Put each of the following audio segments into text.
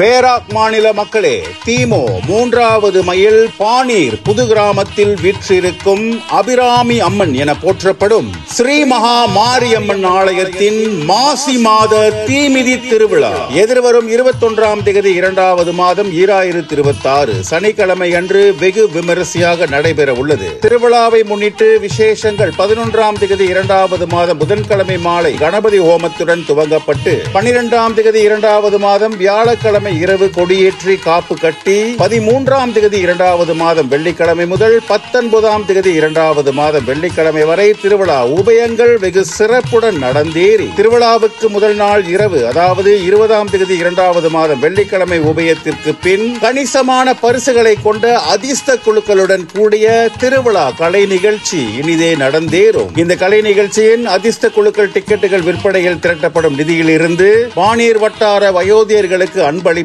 Perak மாநில மக்களே, திமு 3வது மைல் பானீர் புது கிராமத்தில் வீற்றிருக்கும் அபிராமி அம்மன் என போற்றப்படும் ஸ்ரீ மகா மாரியம்மன் ஆலயத்தின் மாசி மாத தீமிதி திருவிழா எதிர்வரும் 21ஆம் தேதி 2வது மாதம் 2026 சனிக்கிழமை அன்று வெகு விமரிசையாக நடைபெற உள்ளது. திருவிழாவை முன்னிட்டு விசேஷங்கள் 11ஆம் தேதி 2வது மாதம் புதன்கிழமை மாலை கணபதி ஹோமத்துடன் துவங்கப்பட்டு 12ஆம் தேதி 2வது மாதம் வியாழக்கிழமை இரவு கொடியேற்றி காப்பு கட்டி 13ஆம் தேதி 2வது மாதம் வெள்ளிக்கிழமை முதல் 19ஆம் தேதி 2வது மாதம் வெள்ளிக்கிழமை வரை திருவிழா உபயங்கள் வெகு சிறப்புடன் நடந்தேறி திருவிழாவுக்கு முதல் நாள் இரவு அதாவது 20ஆம் தேதி 2வது மாதம் வெள்ளிக்கிழமை உபயத்திற்கு பின் கணிசமான பரிசுகளை கொண்ட அதிர்ஷ்ட குழுக்களுடன் கூடிய திருவிழா கலை நிகழ்ச்சி இனிதே நடந்தேறும். இந்த கலை நிகழ்ச்சியின் அதிர்ஷ்ட குழுக்கள் டிக்கெட்டுகள் விற்பனையில் திரட்டப்படும் நிதியில் இருந்து பானீர் வட்டார வயோதியர்களுக்கு அன்பளிப்புகளும்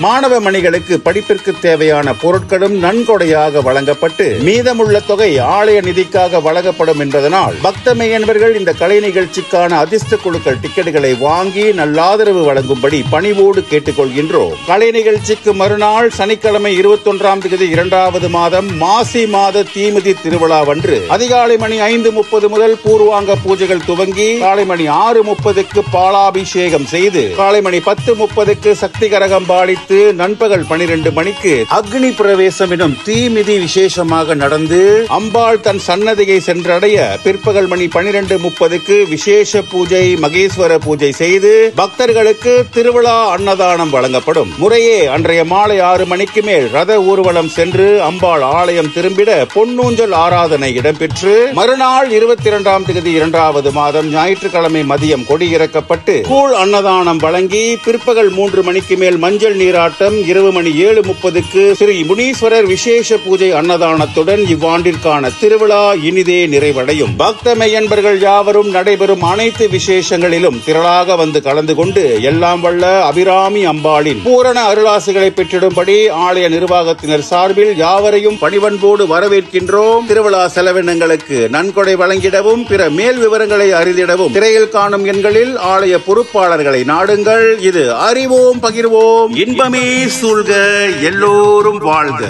மாணவ மணிகளுக்கு படிப்பிற்கு தேவையான பொருட்களும் நன்கொடையாக வழங்கப்பட்டு மீதமுள்ள தொகை ஆலய நிதிக்காக வழங்கப்படும் என்பதனால் பக்தமை என்பவர்கள் இந்த கலை நிகழ்ச்சிக்கான அதிர்ஷ்ட குழுக்கள் டிக்கெட்டுகளை வாங்கி நல்லாதரவு வழங்கும்படி பணிவோடு கேட்டுக்கொள்கின்றோம். கலை நிகழ்ச்சிக்கு மறுநாள் சனிக்கிழமை 21ஆம் தேதி 2வது மாதம் மாசி மாத தீமிதி திருவிழாவன்று அதிகாலை மணி 5:30 முதல் பூர்வாங்க பூஜைகள் துவங்கி காலை மணி 6:30க்கு பாலாபிஷேகம் செய்து காலை மணி 10:30க்கு சக்தி கரகம் பாடித்து நண்பகல் 12 மணிக்கு அக்னி பிரவேசம் எனும் தீமிதி விசேஷமாக நடந்து அம்பாள் தன் சன்னதியை சென்றடைய பிற்பகல் மணி 12:30க்கு விசேஷ பூஜை மகேஸ்வர பூஜை செய்து பக்தர்களுக்கு திருவிழா அன்னதானம் வழங்கப்படும். முறையே அன்றைய மாலை 6 மணிக்கு மேல் ரத ஊர்வலம் சென்று அம்பாள் ஆலயம் திரும்பிட பொன்னூஞ்சல் ஆராதனை இடம்பெற்று மறுநாள் 22ஆம் தேதி 2வது மாதம் ஞாயிற்றுக்கிழமை மதியம் கொடியிறக்கப்பட்டு கூழ் அன்னதானம் வழங்கி பிற்பகல் 3 மணிக்கு மேல் மஞ்சள் நீராட்டம் இரவு மணி 7:30க்கு ஸ்ரீ முனீஸ்வரர் விசேஷ பூஜை அன்னதானத்துடன் இவ்வாண்டிற்கான திருவிழா இனிதே நிறைவடையும். பக்தமை என்பர்கள் யாவரும் நடைபெறும் அனைத்து விசேஷங்களிலும் திரளாக வந்து கலந்து கொண்டு எல்லாம் வல்ல அபிராமி அம்பாளின் பூரண அருளாசிகளை பெற்றிடும்படி ஆலய நிர்வாகத்தினர் சார்பில் யாவரையும் பணிவன்போடு வரவேற்கின்றோம். திருவிழா செலவினங்களுக்கு நன்கொடை வழங்கிடவும் பிற மேல் விவரங்களை அறிந்திடவும் திரையில் காணும் எண்களில் ஆலய பொறுப்பாளர்களை நாடுங்கள். இது அறிவோம் பகிர்வோம், இன்பமே சூழ்க, எல்லோரும் வாழ்க.